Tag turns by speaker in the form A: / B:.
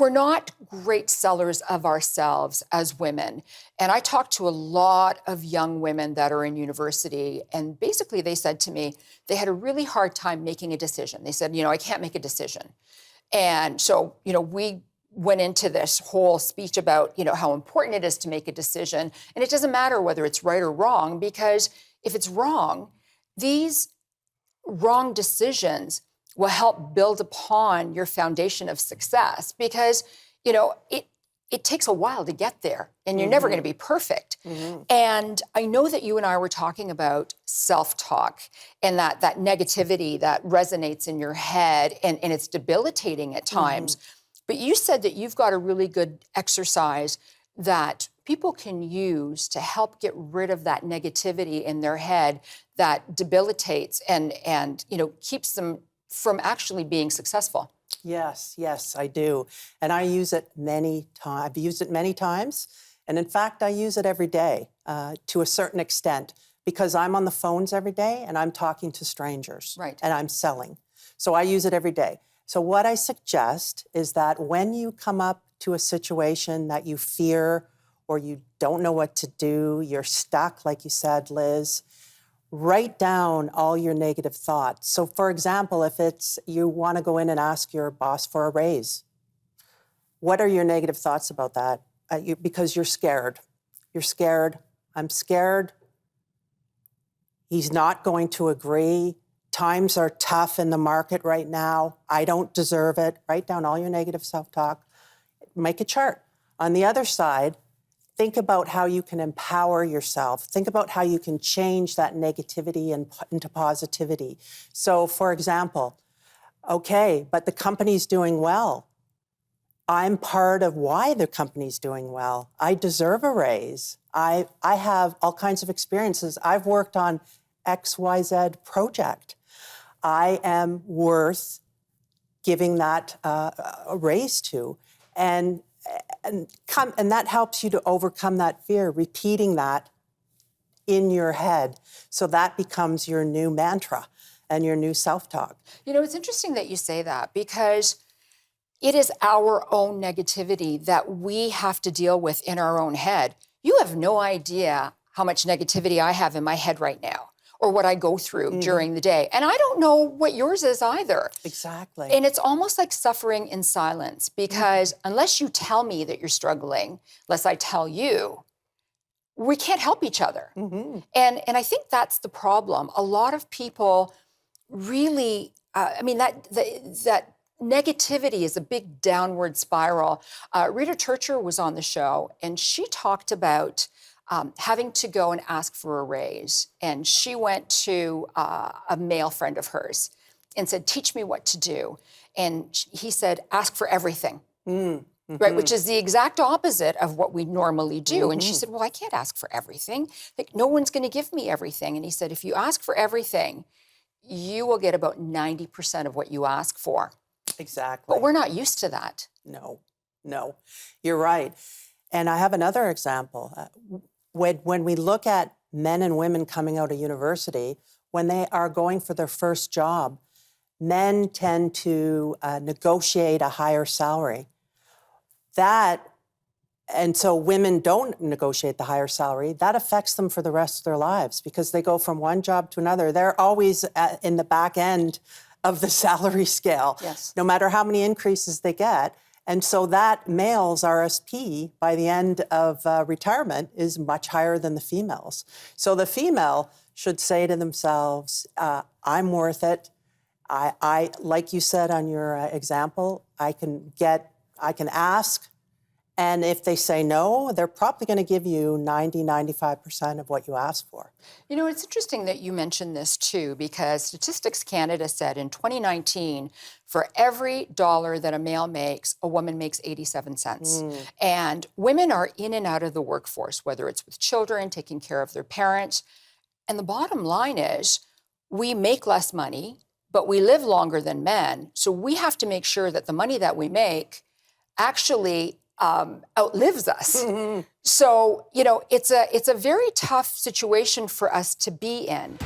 A: we're not great sellers of ourselves as women. And I talked to a lot of young women that are in university, and basically they said to me, they had a really hard time making a decision. They said, I can't make a decision. And so, we went into this whole speech about, how important it is to make a decision. And it doesn't matter whether it's right or wrong, because if it's wrong, these wrong decisions will help build upon your foundation of success, because, it takes a while to get there, and you're never going to be perfect. And I know that you and I were talking about self-talk and that negativity that resonates in your head, and it's debilitating at times. But you said that you've got a really good exercise that people can use to help get rid of that negativity in their head that debilitates and keeps them from actually being successful.
B: Yes, I do. And I use it many times. I've used it many times. And in fact, I use it every day to a certain extent, because I'm on the phones every day and I'm talking to strangers.
A: Right.
B: And I'm selling. So I use it every day. So what I suggest is that when you come up to a situation that you fear or you don't know what to do, you're stuck, like you said, Liz, write down all your negative thoughts. So for example, if it's you want to go in and ask your boss for a raise, what are your negative thoughts about that? Because you're scared. You're scared. I'm scared. He's not going to agree. Times are tough in the market right now. I don't deserve it. Write down all your negative self-talk. Make a chart. On the other side, think about how you can empower yourself. Think about how you can change that negativity into positivity. So, for example, okay, but the company's doing well. I'm part of why the company's doing well. I deserve a raise. I have all kinds of experiences. I've worked on XYZ project. I am worth giving that a raise to. And that helps you to overcome that fear, repeating that in your head. So that becomes your new mantra and your new self-talk.
A: It's interesting that you say that, because it is our own negativity that we have to deal with in our own head. You have no idea how much negativity I have in my head right now, or what I go through during the day. And I don't know what yours is either.
B: Exactly.
A: And it's almost like suffering in silence, because unless you tell me that you're struggling, unless I tell you, we can't help each other. And I think that's the problem. A lot of people really, that negativity is a big downward spiral. Rita Churcher was on the show, and she talked about having to go and ask for a raise. And she went to a male friend of hers and said, teach me what to do. And he said, ask for everything, right? Which is the exact opposite of what we normally do. And she said, well, I can't ask for everything. Like, no one's going to give me everything. And he said, if you ask for everything, you will get about 90% of what you ask for.
B: Exactly.
A: But we're not used to that.
B: No, you're right. And I have another example. When we look at men and women coming out of university, when they are going for their first job, men tend to negotiate a higher salary. And so women don't negotiate the higher salary. That affects them for the rest of their lives, because they go from one job to another. They're always in the back end of the salary scale,
A: yes,
B: no matter how many increases they get. And so that male's RSP by the end of retirement is much higher than the female's. So the female should say to themselves, I'm worth it. I like you said on your example, I can ask. And if they say no, they're probably going to give you 90-95% of what you ask for.
A: It's interesting that you mentioned this too, because Statistics Canada said in 2019, for every dollar that a male makes, a woman makes 87 cents. And women are in and out of the workforce, whether it's with children, taking care of their parents. And the bottom line is, we make less money, but we live longer than men. So we have to make sure that the money that we make actually outlives us. So, it's a very tough situation for us to be in.